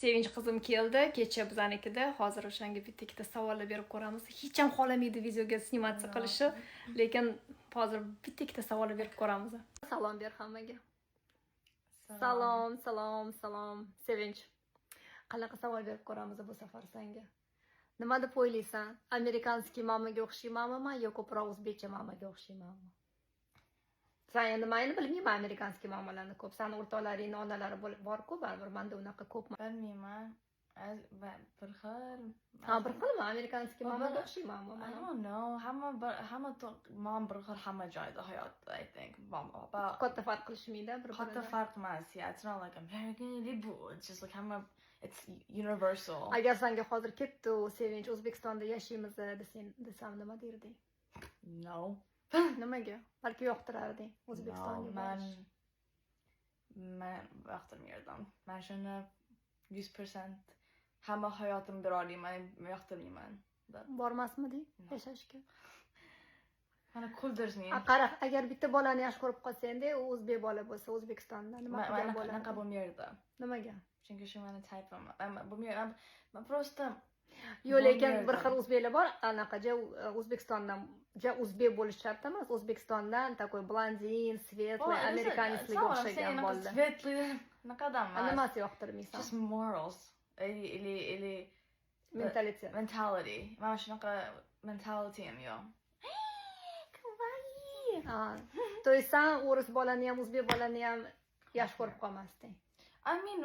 Sevinch qizim keldi kecha bizanikida. Hozir o'shanga bitta savollar berib ko'ramiz. Hech ham xohlamaydi videoga snimatsiya qilishni, lekin hozir bitta savollar berib ko'ramiz. Salom ber hammaga. Salom. Sevinch. Qanaqa savol berib ko'ramiz bu safar senga? Nima deb o'ylaysan? Amerikanskiy mamaga o'xshaymanmi yo ko'proq o'zbekcha mamaga o'xshaymanmi? Sen endi mayli bilmayman amerikanskiy mamalarni ko'p. Sani o'rtoqlaring, onalari bor-ku, baribir menda unaqa ko'pmi? Bilmayman. Bir xil. Ha, bir xilmi? Amerikanskiy mamaga o'xshaymanmi? I don't know. Hamma mom bir xil hamma joyda hayotda, I think. Katta farq qilishmaydi bir-biridan. Katta farq emas. Yeah, it's not like American, it's just like hamma, it's universal. Agar senga hozir ketdi Sevinch O'zbekistonda yashaymiz desam nima derding? No. Nimaga? Balki yoqtirarding O'zbekistonga borish. Men yoqtirmayman. Men shuni 100% hamma hayotimni bera olmayman, yoqtirmayman. Bormasmiding yashashga? Mana kuldirsin. Qara, agar bitta bolani yaxshi ko'rib qolsang-da, u o'zbek bola bo'lsa O'zbekistonda nima qilgan bo'ladi? Anaqa bo'lmaydi. Nimaga? Chunki shu meni typim. Bo'lmaydi. Men просто Yo'q, lekin bir xil o'zbeklar bor, anaqaja O'zbekistondan o'zbek bo'lish shart emas. O'zbekistondan такой blondin, светлый, amerikanistliga o'xshagan bo'ldi. Светлый, naqadam emas. Nimasi yoqtirmaysan? Just morals. Или Mentalitet. mentality. Mana shunaqa mentalityim yo'q. Ha, to'ysan o'ris bolani ham, o'zbek bolani ham yaxshi ko'rib qolmasding. I mean,